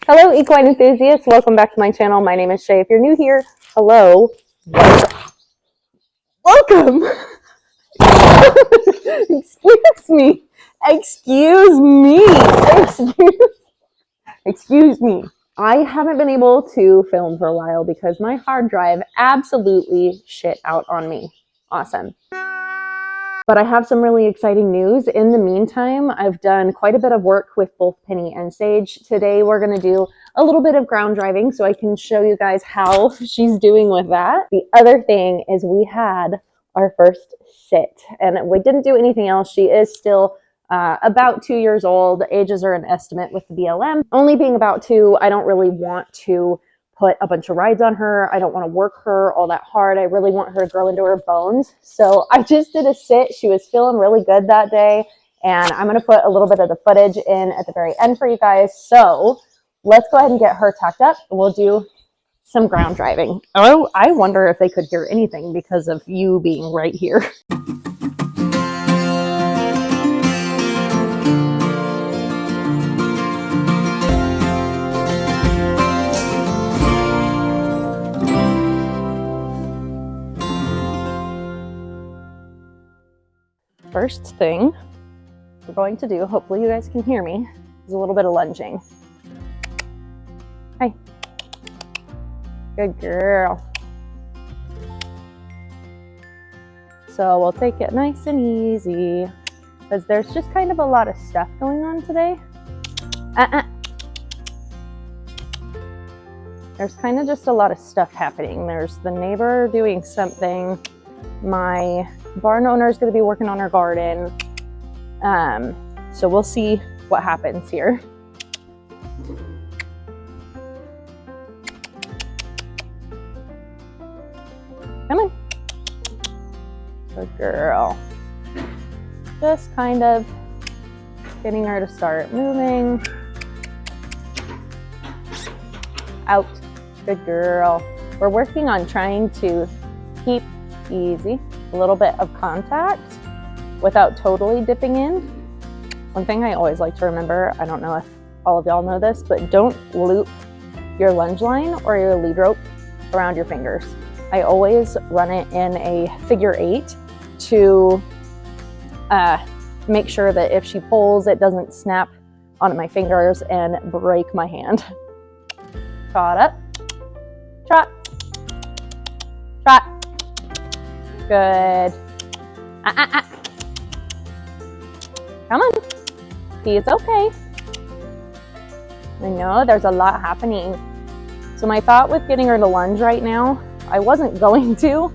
Hello, equine enthusiasts. Welcome back to my channel. My name is Shay. If you're new here, hello. Welcome. Excuse me. Excuse me. Excuse me. I haven't been able to film for a while because my hard drive absolutely shit out on me. Awesome. But I have some really exciting news. In the meantime, I've done quite a bit of work with both Penny and Sage. Today, we're going to do a little bit of ground driving so I can show you guys how she's doing with that. The other thing is we had our first sit and we didn't do anything else. She is still about 2 years old. Ages are an estimate with the BLM. Only being about 2, I don't really want to put a bunch of rides on her. I don't want to work her all that hard. I really want her to grow into her bones. So I just did a sit. She was feeling really good that day. And I'm going to put a little bit of the footage in at the very end for you guys. So let's go ahead and get her tacked up. We'll do some ground driving. Oh, I wonder if they could hear anything because of you being right here. First thing we're going to do, hopefully you guys can hear me, is a little bit of lunging. Hi. Good girl. So we'll take it nice and easy because there's just kind of a lot of stuff going on today. There's kind of just a lot of stuff happening. There's the neighbor doing something. My barn owner is going to be working on her garden. So we'll see what happens here. Come on. Good girl. Just kind of getting her to start moving. Out. Good girl. We're working on trying to keep easy, a little bit of contact without totally dipping in. One thing I always like to remember, I don't know if all of y'all know this, but don't loop your lunge line or your lead rope around your fingers. I always run it in a figure 8 to make sure that if she pulls, it doesn't snap onto my fingers and break my hand. Trot up, trot, trot. Good. Come on. He's okay. I know there's a lot happening. So my thought with getting her to lunge right now, I wasn't going to,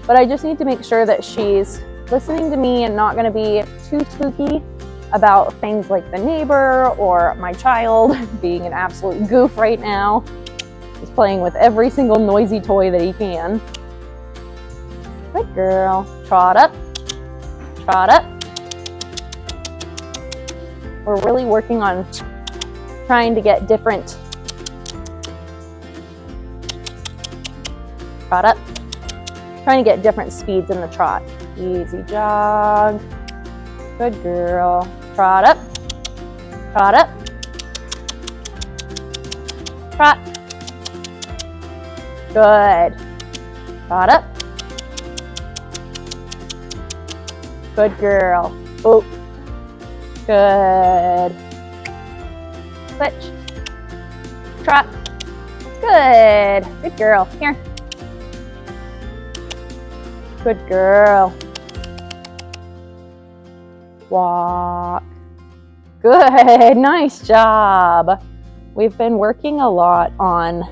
but I just need to make sure that she's listening to me and not going to be too spooky about things like the neighbor or my child being an absolute goof right now. He's playing with every single noisy toy that he can. Good girl. Trot up. Trot up. We're really working on trying to get different. Trot up. Trying to get different speeds in the trot. Easy jog. Good girl. Trot up. Trot up. Trot. Good. Trot up. Good girl. Oh. Good. Switch. Trot. Good. Good girl. Here. Good girl. Walk. Good. Nice job. We've been working a lot on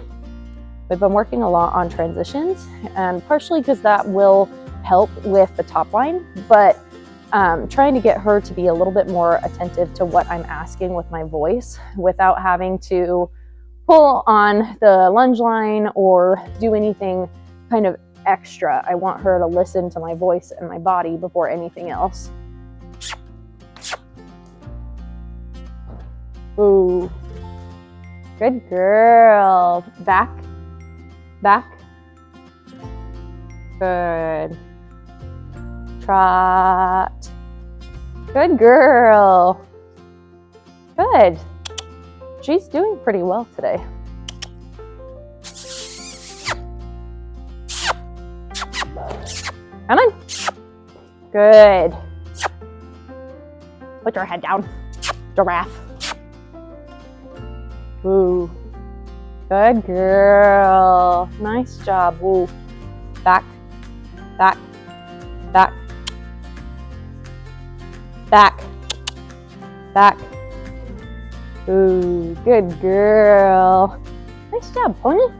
transitions, and partially because that will help with the top line, but trying to get her to be a little bit more attentive to what I'm asking with my voice without having to pull on the lunge line or do anything kind of extra. I want her to listen to my voice and my body before anything else. Ooh. Good girl. Back. Back. Good. Trot. Good girl. Good. she's doing pretty well today. Come on. Good. Put your head down. Giraffe. Ooh. Good girl. Nice job. Ooh. Back. Back. Back. Back. Back. Ooh. Good girl. Nice job, pony.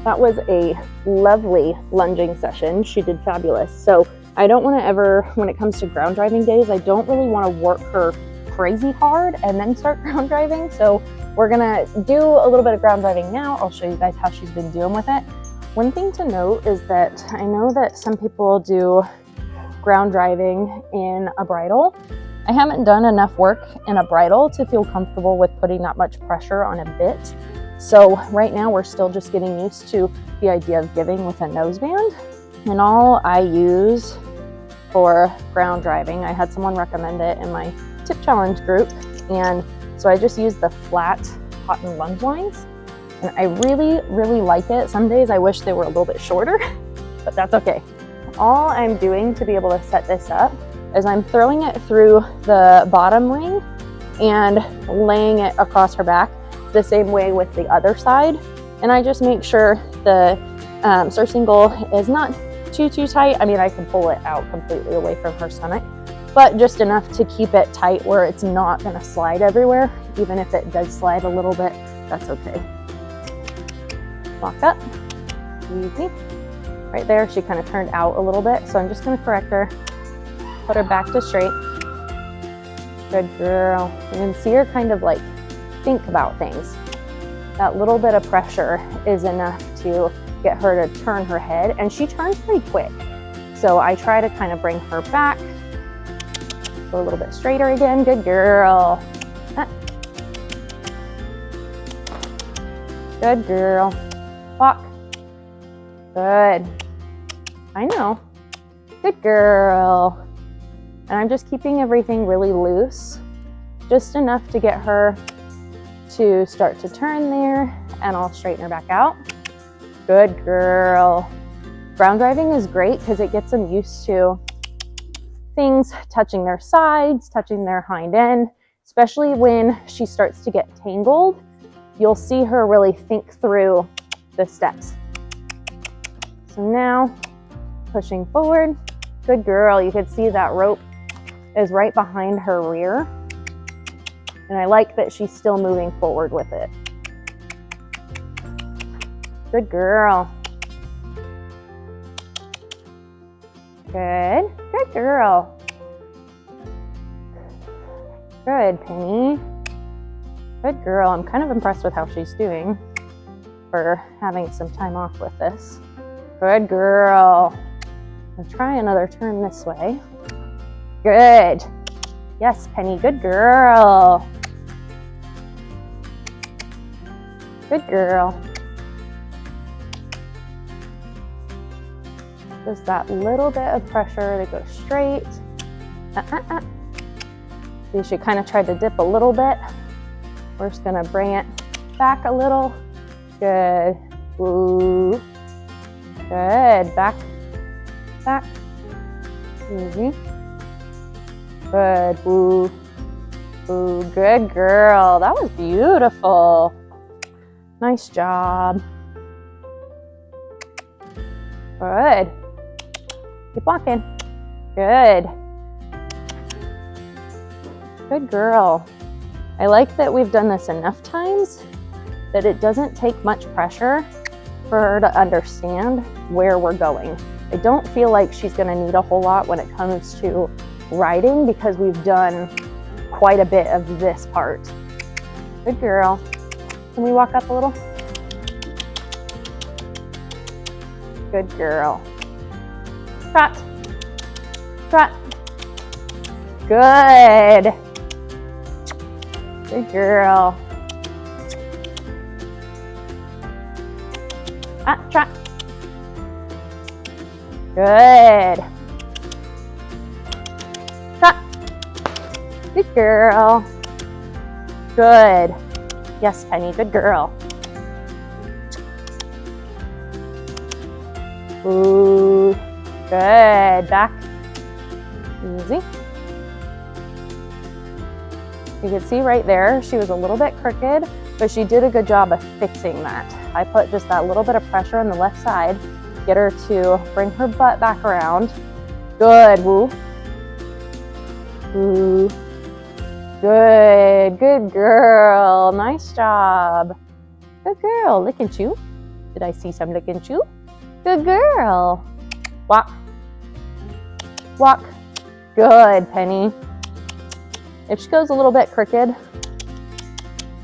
That was a lovely lunging session. She did fabulous. So I don't want to ever, when it comes to ground driving days, I don't really want to work her crazy hard and then start ground driving. So we're gonna do a little bit of ground driving now. I'll show you guys how she's been doing with it. One thing to note is that I know that some people do ground driving in a bridle. I haven't done enough work in a bridle to feel comfortable with putting that much pressure on a bit. So right now we're still just getting used to the idea of giving with a noseband. And all I use for ground driving, I had someone recommend it in my tip challenge group. And so I just use the flat cotton lunge lines. And I really, really like it. Some days I wish they were a little bit shorter, but that's okay. All I'm doing to be able to set this up is I'm throwing it through the bottom ring and laying it across her back the same way with the other side. And I just make sure the surcingle is not too tight. I mean, I can pull it out completely away from her stomach, but just enough to keep it tight where it's not gonna slide everywhere. Even if it does slide a little bit, that's okay. Walk up, easy. Right there, she kind of turned out a little bit, so I'm just gonna correct her, put her back to straight. Good girl. You can see her kind of like think about things. That little bit of pressure is enough to get her to turn her head, and she turns pretty quick. So I try to kind of bring her back, go a little bit straighter again. Good girl. Good girl. Walk. Good. I know. Good girl. And I'm just keeping everything really loose, just enough to get her to start to turn there, and I'll straighten her back out. Good girl. Ground driving is great because it gets them used to things touching their sides, touching their hind end, especially when she starts to get tangled. You'll see her really think through the steps. So now, pushing forward. Good girl. You can see that rope is right behind her rear. And I like that she's still moving forward with it. Good girl. Good. Good girl. Good, Penny. Good girl. I'm kind of impressed with how she's doing for having some time off with this. Good girl. I'll try another turn this way. Good. Yes, Penny. Good girl. Good girl. Just that little bit of pressure to go straight. You should kind of try to dip a little bit. We're just gonna bring it back a little. Good. Ooh. Good. Back. Back. Easy. Good. Ooh. Ooh. Good girl. That was beautiful. Nice job. Good. Keep walking. Good. Good girl. I like that we've done this enough times that it doesn't take much pressure for her to understand where we're going. I don't feel like she's gonna need a whole lot when it comes to riding because we've done quite a bit of this part. Good girl. Can we walk up a little? Good girl. Trot. Trot. Good. Good girl. Trot. Good. Trot. Good girl. Good. Yes, Penny, good girl. Ooh, good. Back. Easy. You can see right there, she was a little bit crooked, but she did a good job of fixing that. I put just that little bit of pressure on the left side, get her to bring her butt back around. Good, woo. Ooh. Good, good girl. Nice job. Good girl. Lick and chew. Did I see some lick and chew? Good girl. Walk. Walk. Good, Penny. If she goes a little bit crooked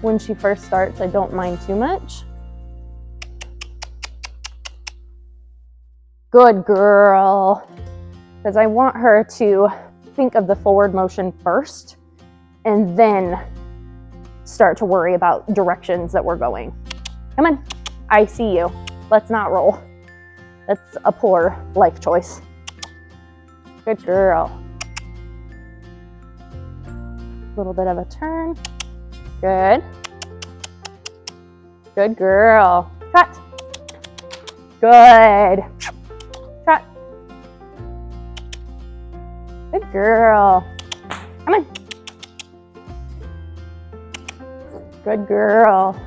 when she first starts, I don't mind too much. Good girl. Because I want her to think of the forward motion first and then start to worry about directions that we're going. Come on, I see you. Let's not roll. That's a poor life choice. Good girl. Little bit of a turn. Good. Good girl. Trot. Good. Trot. Good girl. Come on. Good girl.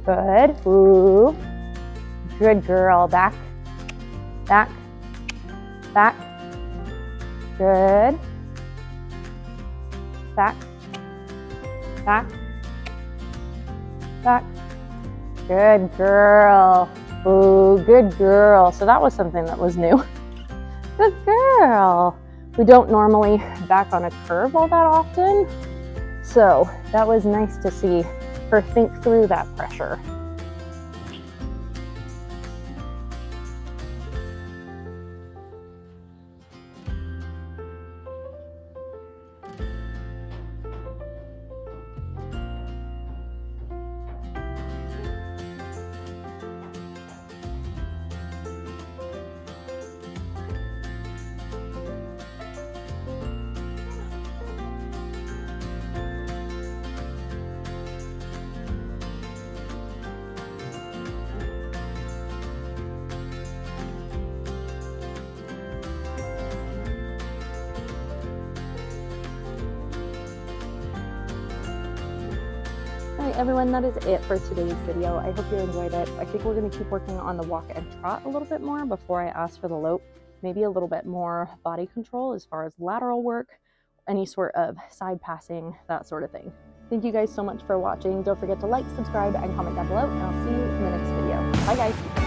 Good. Ooh. Good girl. Back. Back. Back. Good. Back. Back. Back. Good girl. Ooh, good girl. So that was something that was new. Good girl. We don't normally back on a curve all that often. So that was nice to see her think through that pressure. Alright everyone, that is it for today's video. I hope you enjoyed it. I think we're going to keep working on the walk and trot a little bit more before I ask for the lope. Maybe a little bit more body control as far as lateral work, any sort of side passing, that sort of thing. Thank you guys so much for watching. Don't forget to like, subscribe, and comment down below, and I'll see you in the next video. Bye guys!